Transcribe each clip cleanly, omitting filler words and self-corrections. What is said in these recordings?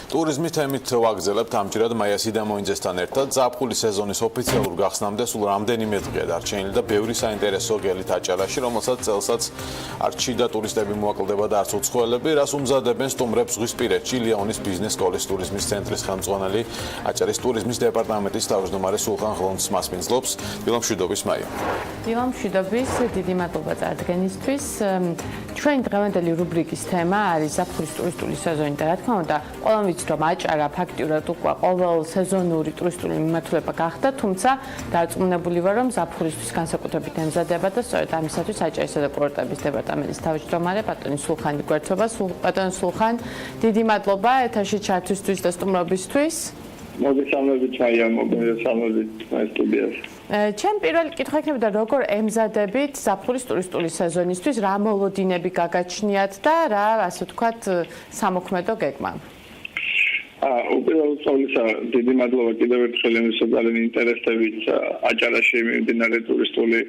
ტურიზმის თემით ვაგრძელებთ ამჯერად მაია სიდამოინძესთან ერთად. ზაფხულის სეზონის ოფიციალურ გახსნამდე სულ რამდენიმე დღეა დარჩენილი და ბევრი საინტერესო გელით აჭარაში, რომელსაც წელსაც არც შიდა ტურისტები მოაკლდება და არც უცხოელები, რას უმზადებენ სტუმრებს ზღვისპირეთში. ლიონის ბიზნეს სკოლის ტურიზმის ცენტრის ხელმძღვანელი აჭარის ტურიზმის დეპარტამენტის თავმჯდომარე სულხან ღლონტს მასპინძლობს. დილამშვიდობის მაია. დილამშვიდობის, დიდი მადლობა წარდგენისთვის. ჩვენი დღევანდელი რუბრიკის თემა არის ზაფხულის ტურისტული სეზონი და რა თქმა უნდა, ყველამ ვიცით, რომ აჭარა ფაქტიურად უკვე ყოველ სეზონური ტურისტული მიმართულება გახდა, თუმცა დარწმუნებული ვარ, რომ ზაფხულისთვის განსაკუთრებით ემზადება და სწორედ ამისათვის აჭარისა და კურორტების დეპარტამენტის თავმჯდომარე ბატონი სულხანი გვერდდება. ბატონი სულხან, დიდი მადლობა ეთერში ჩართვისთვის და სტუმრობისთვის. მოგესალმებით მაია, მოგესალმებით სტუდიაში. ჩემ პირველი კითხვა იქნებოდა, როგორ ემზადებით ზაფხულის ტურისტული სეზონისთვის, რა მოლოდინები გაგაჩნიათ და რა, ასე ვთქვათ, სამოქმედო გეგმა? უპირველეს ყოვლისა, დიდი მადლობა კიდევ ერთხელ იმის ძალიან ინტერესებით აჭარაში მიმდინარე ტურისტული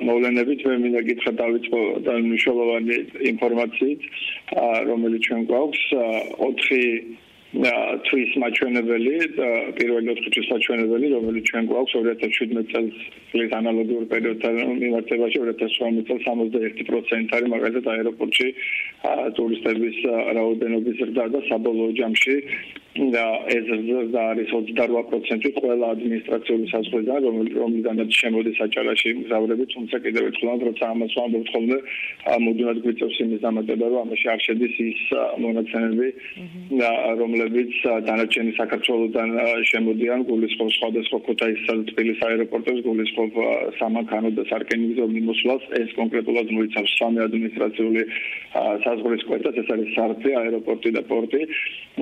მოვლენებით. მე მინდა გითხრათ დავიწყო მნიშვნელოვანი ინფორმაციით, რომელიც ჩვენ გვაქვს 4 თვის მაჩვენებელი, პირველი 4 თვის მაჩვენებელი, რომელიც ჩვენ გვაქვს 2017 წელს ანალოგიურ პერიოდთან მიმართებაში 2018 წელს 61% არის მაგალითად აეროპორტში ტურისტების რაოდენობის ზრდა და საბოლოო ჯამში ეს ზრდა არის 28% ყველა ადმინისტრაციული საზღვრიდან, რომლიდანაც შემოდის აჭარაში მგზავრები, თუმცა კიდევ ერთხელ როცა ამას ვამბობთ ხოლმე, მუდმივად გვიწევს იმის დამატება, რომ ამაში არ შედის ის მონაცემები, რომლებიც დანარჩენი საქართველოსთან შემოდიან, გულისხმობ სხვადასხვა ქუთაისსა და თბილისის აეროპორტებს, გულისხმობ სამანქანო და სარკინიგზო მიმოსვლას, ეს კონკრეტულად მოიცავს 3 ადმინისტრაციული საზღვრის კვეთას, ეს არის სარფი, აეროპორტი და პორტი.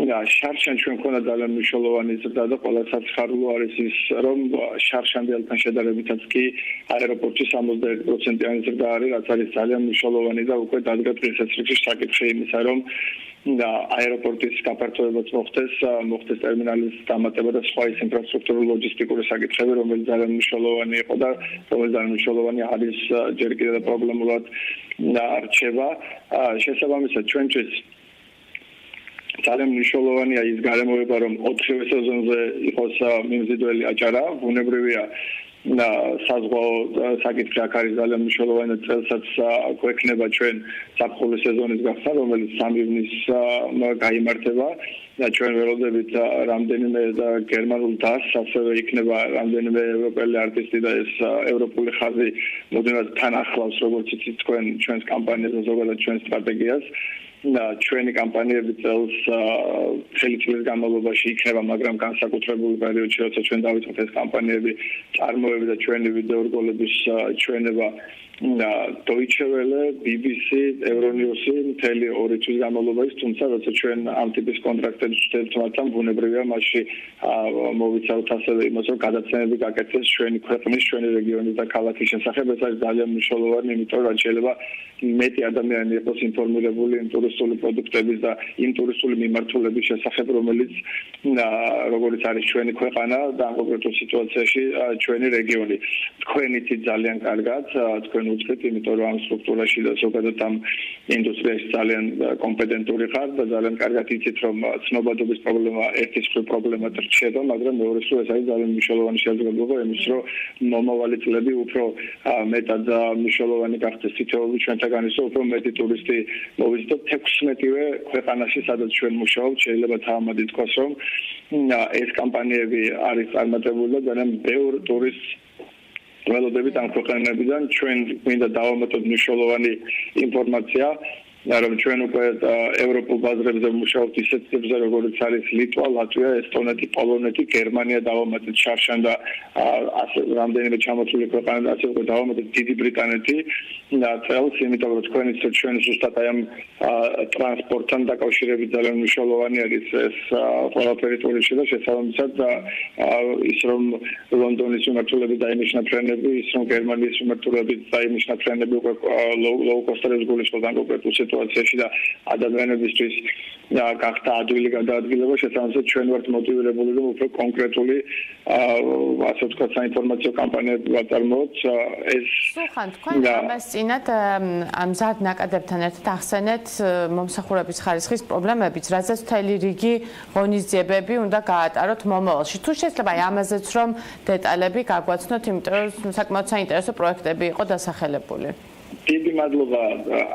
შარშან ჩვენ მქონდა ძალიან მნიშვნელოვანი ზრდა და ყველა საცხარლო არის ის, რომ შარშანდელთან შედარებითაც კი აეროპორტში 61%-იანი ზრდა არის, რაც არის ძალიან მნიშვნელოვანი და უკვე დადგა დღეს რიგში საკითხი იმისა, რომ აეროპორტის გაფართოებაც მოხდეს ტერმინალის დამატება და სხვა ის ინფრასტრუქტურული ლოჯისტიკური საკითხები, რომელიც ძალიან მნიშვნელოვანი იყო და რომელიც ძალიან მნიშვნელოვანი არის ჯერ კიდევ და პრობლემულად რჩება. შესაბამისად ჩვენთვის ძალიან მნიშვნელოვანია ის გარემოება, რომ 4 სეზონზე იყოს მიმზიდველი აჭარა, ბუნებრივია საზღვაო საკითხი აქ არის ძალიან მნიშვნელოვანი, წელსაც გვექნება ჩვენ ზაფხულის სეზონის გახსნა, რომელიც 3 ივნისს გაიმართება და ჩვენ ველოდებით რამდენიმე გერმანულ დასს, ასევე იქნება რამდენიმე ევროპელი არტისტი და ეს ევროპული ხაზი მუდმივად თან ახლავს, როგორც იცით თქვენ ჩვენს კამპანიას და ზოგადად ჩვენს სტრატეგიას. ჩვენი კამპანიები წელს მთელი წლის განმავლობაში იქნება, მაგრამ განსაკუთრებული პერიოდში, როცა ჩვენ დავიწყოთ ეს კამპანიები, წარმოები და ჩვენი ვიდეო რგოლების ჩვენება Deutsche Welle, BBC, Euronews მთელი 2 თვის განმავლობაში, თუმცა როცა ჩვენ ამ ტიპის კონტრაქტებს ვშევთ მათთან, ბუნებრივია მასში მოვიცავთ ასევე იმას, რომ გადაცემები გაკეთდეს ჩვენი ქვეყნის, ჩვენი რეგიონის და ქალაქის შესახებ. ეს არის ძალიან მნიშვნელოვანი, იმიტომ რომ შეიძლება მეტი ადამიანი იყოს ინფორმირებული იმ ტურისტული პროდუქტების და იმ ტურისტული მიმართულების შესახებ, რომელიც როგორც არის ჩვენი ქვეყანა და ამ კონკრეტულ სიტუაციაში ჩვენი რეგიონი. თქვენ იცით ძალიან კარგად, თქვენ უცხით, იმიტომ რომ ამ სტრუქტურაში და ზოგადად ამ ინდუსტრიაში ძალიან კომპეტენტური ხართ და ძალიან კარგად იცით, რომ ცნობადობის პრობლემა ერთის მხრივ პრობლემად რჩება, მაგრამ მეორე მხრივ ეს არის ძალიან მნიშვნელოვანი შესაძლებლობა იმის, რომ მომავალი წლები უფრო მეტად მნიშვნელოვანი გახდეს თითოეული ჩვენთაგან ისე უფრო მეტი ტურისტი მოვიზიდოთ 16-ვე ქვეყანაში, სადაც ჩვენ მუშაობთ. შეიძლება თამამად ითქვას, რომ ეს კამპანიები არის წარმატებული და ძალიან ბევრ ტურისტს ველოდებით ამ ქვეყნებიდან. ჩვენ მინდა დავამატოთ მნიშვნელოვანი ინფორმაცია, რომ ჩვენ უკვე ევროპულ ბაზრებზე ვმუშაობთ ისეთ წებზე, როგორც არის ლიტვა, ლატვია, ესტონეთი, პოლონეთი, გერმანია დავამატეთ შარშან და რამდენიმე ჩამოთვლილი ქვეყანა და ასე უკვე დავამატეთ დიდი ბრიტანეთი წელს, იმიტომ რომ თქვენ იცით, ჩვენ ზუსტად აი ამ ტრანსპორტთან დაკავშირებით ძალიან მნიშვნელოვანი არის ეს ყველაფერი ტურისტში და შესაბამისად ის რომ ლონდონის მიმართულებით დაინიშნა ფრენები, ის რომ გერმანიის მიმართულებით დაინიშნა ფრენები უკვე ლოუ-კოსტერებს გულისხმობ ან კონკრეტულ სიტუაციაში და ადამიანებისთვის გახდა ადვილი გადაადგილება, შესაბამისად ჩვენ ვართ მოტივირებული და უფრო კონკრეტული ასე ვთქვათ საინფორმაციო კამპანიები ვაწარმოოთ. ეს სულხან, თქვენ ამას წინათ ამ მზარდ ნაკადებთან ერთად ახსენეთ მომსახურების ხარისხის პრობლემებიც, რაზეც მთელი რიგი ღონისძიებები უნდა გაატაროთ მომავალში. თუ შეიძლება ამაზეც რომ დეტალები გაგვაცნოთ, იმიტომ რომ საკმაოდ საინტერესო პროექტები იყო დასახელებული. დიდი მადლობა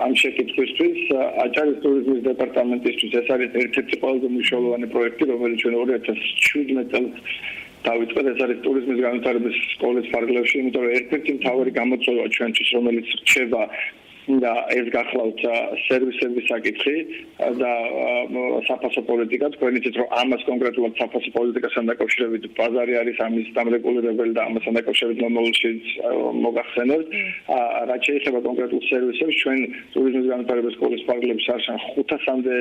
ამ შეკითხვისთვის. აჭარის ტურიზმის დეპარტამენტისთვის ეს არის ერთ-ერთი ყველაზე მნიშვნელოვანი პროექტი, რომელიც ჩვენ 2017 წელს დავიწყეთ. ეს არის ტურიზმის განვითარების სკოლის ფარგლებში, იმიტომ რომ ერთ-ერთი მთავარი გამოწვევა ჩვენთვის, რომელიც რჩება და ეს გახლავთ სერვისების საკითხი და საფასო პოლიტიკა. თქვენ იცით რომ ამას კონკრეტულად საფასო პოლიტიკასთან დაკავშირებით ბაზარი არის ამის დამრეგულირებელი და ამასთან დაკავშირებით მომავალში მოგახსენებთ. რაც შეიძლება კონკრეტულ სერვისებს ჩვენ ტურიზმის განვითარების სკოლის ფარგლებში არიან 500-მდე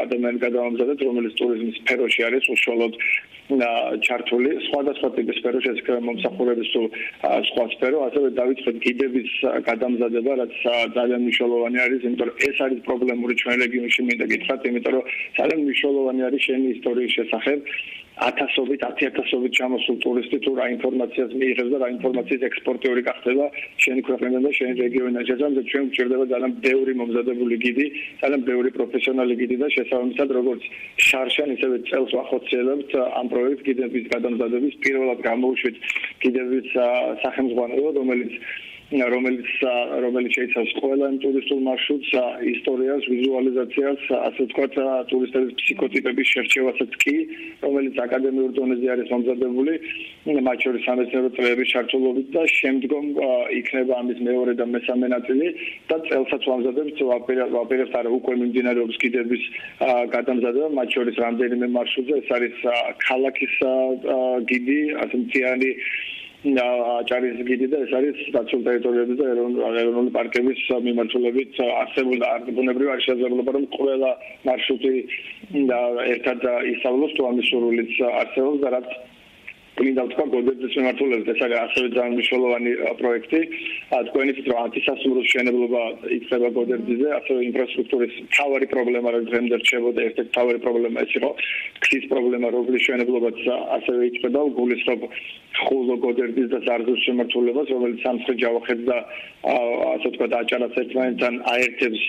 ადამიანი გადავამზადეთ, რომელიც ტურიზმის სფეროში არის უშუალოდ ჩართული. სხვადასხვა ტიპის სფეროში ეს მომსახურების თუ სხვა სფერო, ასევე დავიწყეთ გიდების გადამზადება, რაც ძალიან მნიშვნელოვანი არის, იმიტომ რომ ეს არის პრობლემური ჩვენ რეგიონში მინდა გითხრათ, იმიტომ რომ ძალიან მნიშვნელოვანი არის შენი ისტორიის შესახებ. 10,000-ობით ჩამოსულ ტურისტი თუ რა ინფორმაციას მიიღებს და რა ინფორმაციის ექსპორტიორი გახდება შენი ქვეყნიდან და შენი რეგიონიდან. შესაბამისად ჩვენ გვჭირდება ძალიან ბევრი მომზადებული გიდი, ძალიან ბევრი პროფესიონალი გიდი და შესაბამისად როგორც შარშან ისევე წელს ვახორციელებთ ამ პროექტ გიდების გადამზადების. პირველად გამოვუშვით გიდების სახელმძღვანელო, რომელიც შეიცავს ყველა ტურისტულ მარშრუტს, ისტორიას, ვიზუალიზაციას, ასე ვთქვათ, ტურისტების ფსიქოტიპების შერჩევასაც კი, რომელიც აკადემიურ დონეზე არის მომზადებული, მათ შორის სამეცნიერო წრეების ჩართულობით და შემდგომ იქნება ამის მეორე და მესამე ნაწილი და წელსაც ვამზადებთ, ვაპირებთ არა უკვე მიმდინარეობს გიდების გადამზადება, მათ შორის რამდენიმე მარშრუტზე, ეს არის ქალაქის გიდი, ასე მთიანი აჭარის გიდი და ეს არის დაცულ ტერიტორიების და ეროვნული პარკების მიმართულებით არსებული ბუნებრივი არის შესაძლებლობა რომ ყველა მარშრუტი ერთად ისწავლოს თუ ამის სურვილიც არსებობს და რაც მინდა ვთქვა გოდერძის მიმართულებით ეს არის ასევე ძალიან მნიშვნელოვანი პროექტი. თქვენ იცით რომ ანტისასტუმროს მშენებლობა იწყება გოდერძიზე, ასევე ინფრასტრუქტურის მთავარი პრობლემა რაც დღემდე რჩებოდა, ერთ-ერთი მთავარი პრობლემა ეს იყო ქვის პრობლემა, რომლის მშენებლობაც ასევე იწყება, გულისხმობ ხულო გოდერძის და ზარზუს შემართულებას, რომელიც სამხრეთ ჯავახეთს და ასე ვთქვათ აჭარას ერთმანეთთან აერთებს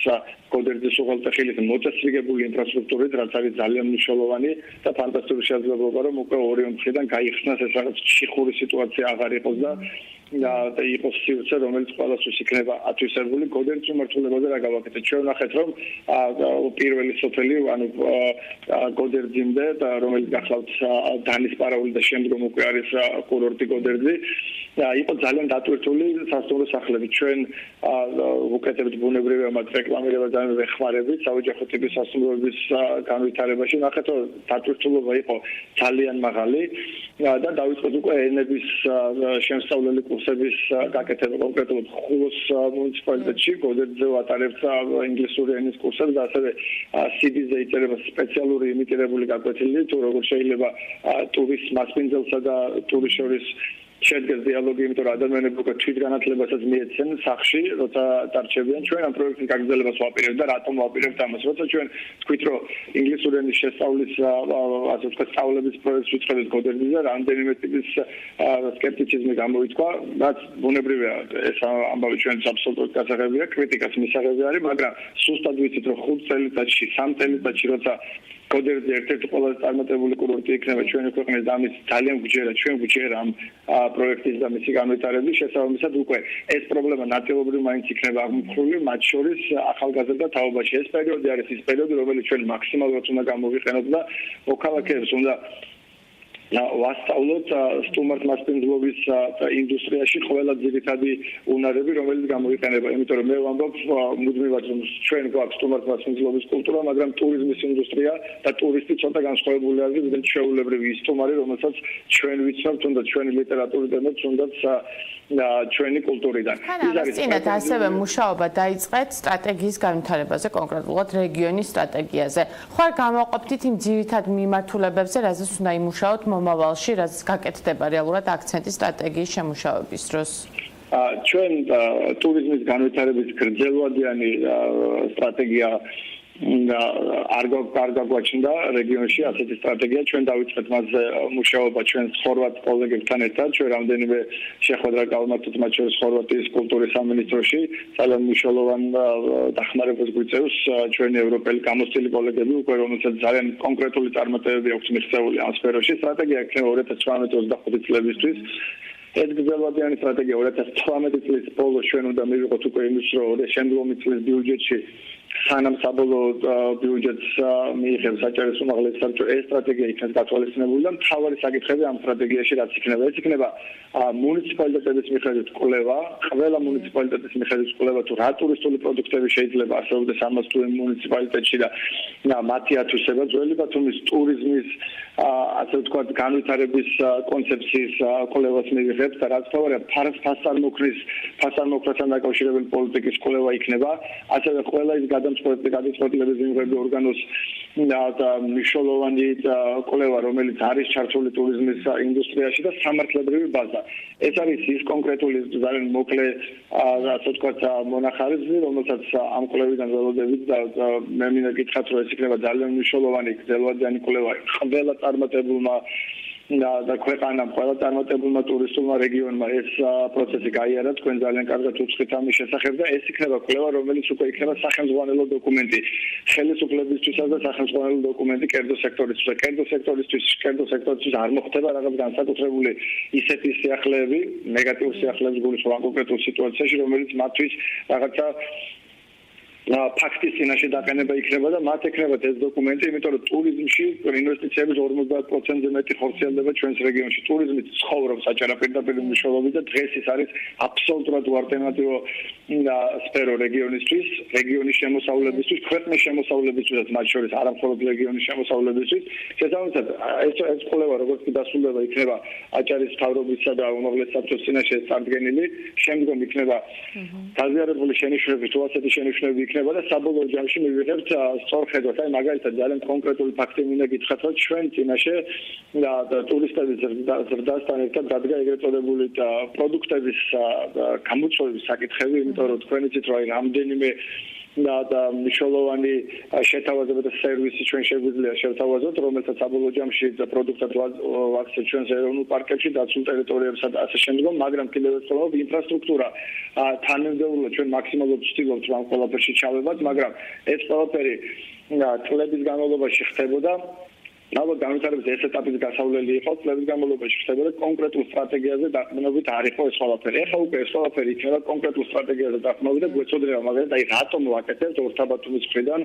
გოდერძის უღელტეხილით მოწესრიგებული ინფრასტრუქტურით, რაც არის ძალიან მნიშვნელოვანი და ფანტასტიკური შესაძლებლობა რომ უკვე ორი მხრიდან გაიხსნას ეს რაღაც ჩიხური სიტუაცია აღარ იყოს და იყოს სივრცე, რომელიც ყველასთვის იქნება ათვისებული. გოდერძის მიმართულებაზე რა გავაკეთეთ? ჩვენ ვნახეთ, რომ პირველი სოფელი, ანუ გოდერძიმდე, რომელიც გახლავთ დანის პარაული და შემდგომ უკვე არის კურორტი გოდერძი, იყო ძალიან დატვირთული სასტუმრო სახლები. ჩვენ ვუკეთებთ ბუნებრივი ამათ რეკლამირება და ვეხმარებით საოჯახო ტიპის სასტუმროების განვითარებაში. ვნახეთ, რომ დატვირთულობა იყო ძალიან მაღალი და დავიწყოთ უკვე ენების შემსწავლელი კურსების გაკეთება კონკრეტულად ხულოს მუნიციპალიტეტში. გოდერძზე ვატარებთ ინგლისური ენის კურსებს და ასევე CB-ზე იწერება სპეციალური იმიტირებული გაკვეთილი, თუ როგორ შეიძლება ტურის მასპინძელსა და ტურის შორის შედგეს დიალოგი, იმიტომ რომ ადამიანები უკვე თვითგანათლებასაც მიეცენ სახში, როცა დარჩებიან. ჩვენ ამ პროექტის გაგრძელებას ვაპირებთ და რატომ ვაპირებთ ამას? როცა ჩვენ თქვით, რომ ინგლისური ენის შესწავლის ასე ვთქვათ, სწავლების პროექტს ვიწყებთ გოდერძიზე, რამდენიმე ტიპის სკეპტიციზმი გამოიწვა, რაც ბუნებრივია, ეს ამბავი ჩვენს აბსოლუტურად გასაღებია, კრიტიკას მისაღები არის, მაგრამ სუსტად ვიცით, რომ 5 წელიწადში, 3 წელიწადში, როცა გოდერძი ერთ-ერთი ყველაზე წარმატებული კურორტი იქნება ჩვენი ქვეყნის და ამის ძალიან გვჯერა, ჩვენ გვჯერა ამ პროექტის და მისი განვითარების შესაბამისად უკვე ეს პრობლემა ნაწილობრივ მაინც იქნება აღმოფხვრული, მათ შორის ახალგაზრდა თაობაში. ეს პერიოდი არის ის პერიოდი, რომელიც ჩვენ მაქსიმალურად უნდა გამოვიყენოთ და მოქალაქეებს უნდა ვასწავლოთ სტუმართ მასპინძლობის ინდუსტრიაში ყველა ძირითადი უნარები, რომელიც გამოიყენება. იმიტომ რომ მე ვამბობ მუდმივად, რომ ჩვენ გვაქვს სტუმართ მასპინძლობის კულტურა, მაგრამ ტურიზმის ინდუსტრია და ტურისტი ცოტა განსხვავებული არის, ვიდრე ჩვეულებრივი ის სტუმარი, რომელსაც ჩვენ ვიცნობთ, თუნდაც ჩვენი ლიტერატურიდან და თუნდაც ჩვენი კულტურიდან. ის არის წინათ ასევე მუშაობა დაიწყეთ სტრატეგიის განვითარებაზე, კონკრეტულად რეგიონის სტრატეგიაზე. ხარ გამოყოფთ იმ ძირითად მიმართულებებზე, რაზეც უნდა იმუშაოთ მომავალში, რაც გაკეთდება რეალურად აქცენტი სტრატეგიის შემუშავების დროს? ჩვენ ტურიზმის განვითარების გრძელვადიანი სტრატეგია არ გაგვაჩნდა რეგიონში ასეთი სტრატეგია ჩვენ დავიწყეთ მასზე მუშაობა ჩვენ ხორვატ კოლეგებთან ერთად ჩვენ რამდენიმე შეხვედრა გავმართოთ მათ შორის ხორვატიის კულტურის სამინისტროში ძალიან მნიშვნელოვან დახმარებას გვიწევს ჩვენი ევროპელი გამოცდილი კოლეგები უკვე რომელსაც ძალიან კონკრეტული წარმატებები აქვს მიღწეული ამ სფეროში სტრატეგია იქნება 2018-25 წლებისთვის ეს გრძელვადიანი სტრატეგია 2018 წლის ბოლოს ჩვენ უნდა მივიღოთ უკვე იმის რომ შემდგომი წლის ბიუჯეტში სანამ საბოლოო ბიუჯეტს მიიღებს საჭიროების უმაღლესი საბჭო ეს სტრატეგია იქნება გათვალისწინებული და მთავარი საკითხები ამ სტრატეგიაში რაც იქნება ეს იქნება მუნიციპალიტეტების მიხედვით კვლევა ყველა მუნიციპალიტეტის მიხედვით კვლევა თუ რა ტურისტული პროდუქტები შეიძლება არსებობდეს ამას თუ მუნიციპალიტეტში და მათი ათვისება ძველი ბათუმის ტურიზმის ასე ვთქვათ განვითარების კონცეფციის კვლევას მივიღებთ და რაც თავარია ფასარმოქმედთან დაკავშირებული პოლიტიკის კვლევა იქნება ასევე ყველა ის გადაწყვეტილების მიღების ორგანოს მნიშვნელოვანი კვლევა რომელიც არის ჩართული ტურიზმის ინდუსტრიაში და სამართლებრივი ბაზა ეს არის ის კონკრეტული ძალიან მოკლე ასე ვთქვათ მონახაზი რომელსაც ამ კვლევიდან ველოდებით და მე მინდა გითხრათ რომ ეს იქნება ძალიან მნიშვნელოვანი გრძელვადიანი კვლევა ყველა წარმატებულმა და ქვეყანამ ყველა წარმატებულმა ტურისტულმა რეგიონმა ეს პროცესი გაიარა თქვენ ძალიან კარგად უცხით ამის შესახებ და ეს იქნება კვლევა რომელიც უკვე იქნება სახელმძღვანელო დოკუმენტი ხელისუფლებისთვისაც და სახელმძღვანელო დოკუმენტი კერძო სექტორისთვის კერძო სექტორისთვის არ მოხდება რაღაც განსაკუთრებული ისეთი სიახლეები ნეგატიურ სიახლეებს გულისხმობ კონკრეტულ სიტუაციაში რომელიც მათთვის რაღაცა ფაქტის წინაშე დაყენება იქნება და მათ ექნებათ ეს დოკუმენტი, იმიტომ რომ ტურიზმში ინვესტიციების 50%-ზე მეტი ხორციელდება ჩვენს რეგიონში. ტურიზმით ცხოვრობს აჭარა პირდაპირ მნიშვნელობით და დღეს ის არის აბსოლუტურად ალტერნატივო სფერო რეგიონისთვის, რეგიონის შემოსავლებისთვის, ქვეყნის შემოსავლებისთვისაც მათ შორის არა მხოლოდ რეგიონის შემოსავლებისთვის. შესაბამისად, ეს კვლევა როგორც კი დასრულდება იქნება აჭარის მთავრობისა და უმაღლეს საბჭოს წინაშე წარდგენილი, შემდგომ იქნება გაზიარებული შენიშვნები, თუ ასეთი შენიშვნები იქნება და საბოლოო ჯამში მივიღებთ სწორხედვას. აი მაგალითად ძალიან კონკრეტული ფაქტი მინდა გითხრათ, რომ ჩვენ წინაშე ტურისტების ზრდასთან ერთად დადგა ეგრეთ წოდებული პროდუქტების გამოწვევის საკითხები, იმიტომ რომ თქვენ იცით რომ აი რამდენიმე და მნიშვნელოვანი შეთავაზება და სერვისი ჩვენ შეგვიძლია შევთავაზოთ, რომელსაც საბოლოო ჯამში პროდუქტად ვაქცევთ ჩვენს ეროვნულ პარკებში, დაცულ ტერიტორიებსა და ასე შემდგომ, მაგრამ კიდევ ერთხელ ინფრასტრუქტურა თანამდებობრივად ჩვენ მაქსიმალურად ვცდილობთ ამ ყველაფერში ჩავებათ, მაგრამ ეს ყველაფერი წლების განმავლობაში ხდებოდა. ალბათ განვითარების ეს ეტაპის გასავლელი იყო წლების განმავლობაში ხდებოდა კონკრეტულ სტრატეგიაზე დაყრდნობით არ იყო ეს ყველაფერი. ეხლა უკვე ეს ყველაფერი იქნება კონკრეტულ სტრატეგიაზე დაყრდნობით და გვეცოდება მაგალითად აი რატომ ვაკეთებთ ორთაბათუმის მხრიდან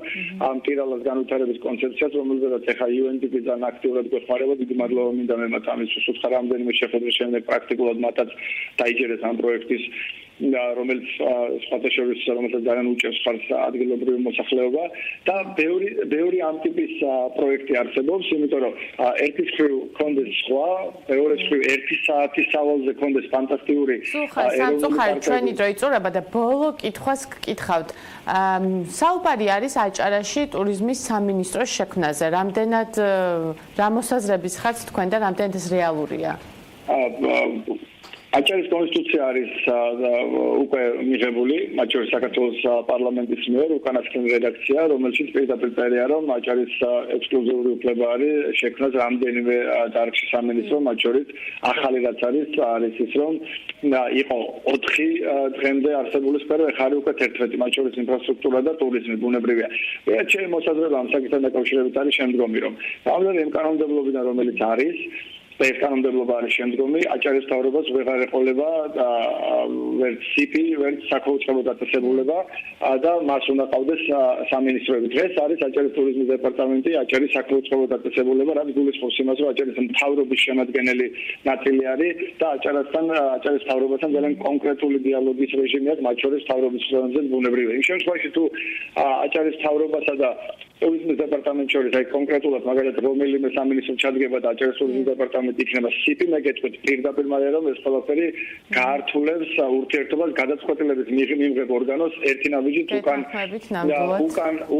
ამ პირალას განვითარების კონცეფციას, რომელზედაც ეხლა UNDP ძალიან აქტიურად გვეხმარება. დიდი მადლობა მინდა მე მათ ამის უსუთხა რამდენიმე შეხვედრის შემდეგ პრაქტიკულად მათაც დაიჯერეს ამ პროექტის რომელიც სხვათა შორის რომელსაც ძალიან უჭერს ხარს ადგილობრივი მოსახლეობა და ბევრი ამ ტიპის პროექტი არსებობს, იმიტომ რომ ერთის მხრივ კონდეს სხვა, მეორე მხრივ 1 საათის სავალზე კონდეს ფანტასტიკური სამწუხაროდ ჩვენი დრო იწურება და ბოლო კითხვას გკითხავთ. საუბარი არის აჭარაში ტურიზმის სამინისტროს შექმნაზე. რამდენად რა მოსაზრების ხართ თქვენ და რამდენად ეს რეალურია? აჭარის კონსტიტუცია არის უკვე მიღებული, მათ შორის საქართველოს პარლამენტის მიერ უკანასკნელი რედაქცია, რომელშიც პირდაპირ წერია, რომ აჭარის ექსკლუზიური უფლება არის შექმნას რამდენიმე დარგში სამინისტრო, მათ შორის ახალი რაც არის ის, რომ იყო 4 დღემდე არსებული სფერო, ეხლა არის უკვე 11, მათ შორის ინფრასტრუქტურა და ტურიზმი ბუნებრივია. ჩემი მოსაზრება ამ საკითხთან დაკავშირებით არის შემდგომი, რომ ამგვარი იმ კანონმდებლობიდან, რომელიც არის ეს კანონმდებლობა არის შემდგომი, აჭარის მთავრობას ვეღარ ეყოლება ვერც CP, ვერც საქორწინებო დაწესებულება და მას უნდა ყავდეს სამინისტროები. დღეს არის აჭარის ტურიზმის დეპარტამენტი, აჭარის საქორწინებო დაწესებულება, რაც გულისხმობს იმას, რომ აჭარის მთავრობის შემადგენელი ნაწილი არის და აჭარის მთავრობასთან ძალიან კონკრეტული დიალოგის რეჟიმი აქვს, მათ შორის მთავრობის ხელმძღვანელზე ბუნებრივია. იმ შემთხვევაში თუ აჭარის მთავრობასა და ტურიზმის დეპარტამენტს შორის, აი კონკრეტულად მაგალითად რომელიმე სამინისტრო ჩადგება და აჭარის ტურიზმის დეპარტამენტი იქნება სიპი, მე გეტყვით პირდაპირ მალე რომ ეს ყველაფერი გაართულებს ურთიერთობას გადაწყვეტილების მიღებ ორგანოს ერთი ნაბიჯით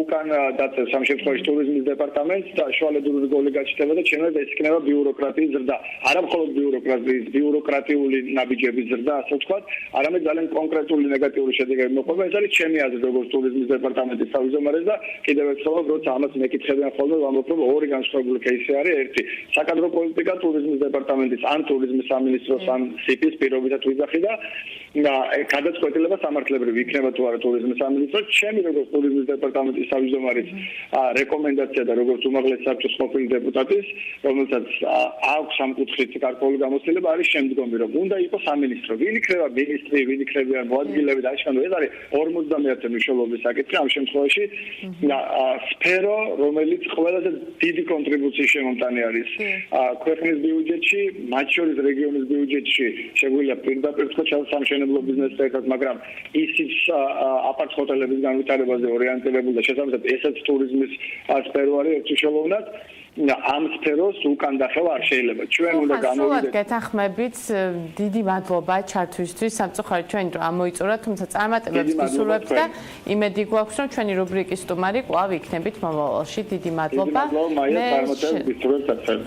უკან დაწევს ამ შემთხვევაში ტურიზმის დეპარტამენტს და შუალედური როლი გაჩნდება და ჩემს ეს იქნება ბიუროკრატიის ზრდა. არა მხოლოდ ბიუროკრატიული ნაბიჯების ზრდა, ასე ვთქვათ, არამედ ძალიან კონკრეტული ნეგატიური შედეგები მოყვება. ეს არის ჩემი აზრით, როგორც ტურიზმის დეპარტამენტის თავმჯდომარეს და კიდევ ერთხელ როცა ამას მეკითხებიან ხოლმე, ვამბობ, რომ ორი განსხვავებული кейსი არის. ერთი, საკადრო პოლიტიკა ტურიზმის დეპარტამენტის ან ტურიზმის სამინისტროს ან სიპის პირობითად ვიძახი და გადაწყვეტილება სამართლებრივი იქნება თუ არა ტურიზმის სამინისტროს. ჩემი როგორც ტურიზმის დეპარტამენტის თავმჯდომარის რეკომენდაცია და როგორც უმაღლესი საბჭოს ყოფილი დეპუტატის, რომელსაც აქვს ამ კუთხით გარკვეული გამოცდილება, არის შემდგომი, რომ უნდა იყოს სამინისტრო. ვინ იქნება მინისტრი, ვინ იქნებიან მოადგილეები და აჩვენო, ეს არის 50-ე მნიშვნელობის საკითხი ამ შემთხვევაში. სფერო, რომელიც ყველაზე დიდი კონტრიბუციის შემომტანი არის ქვეყნის ბიუჯეტში, მათ შორის რეგიონის ბიუჯეტში, შეგვიძლია პირდაპირ თქვა სამშენებლო ბიზნესთან ერთად, მაგრამ ისიც აპართ ჰოტელების განვითარებაზე ორიენტირებული და შესაბამისად ესეც ტურიზმის სფერო არის ერთუშელოვნად. ამ სფეროს უკან დახევა არ შეიძლება. ჩვენ უნდა გამოვიდეთ. გეთანხმებით, დიდი მადლობა ჩართვისთვის. სამწუხაროდ ჩვენ დრო ამოიწურა, თუმცა წარმატებებს გისურვებთ და იმედი გვაქვს, რომ ჩვენი რუბრიკის სტუმარი კვლავ იქნებით მომავალში. დიდი მადლობა.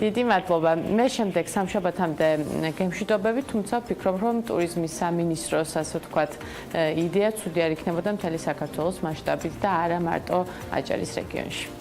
დიდი მადლობა. მე შემდეგ სამშაბათამდე გემშვიდობებით, თუმცა ვფიქრობ, რომ ტურიზმის სამინისტროს, ასე ვთქვათ, იდეა ცუდი არ იქნებოდა მთელი საქართველოს მასშტაბით და არა მარტო აჭარის რეგიონში.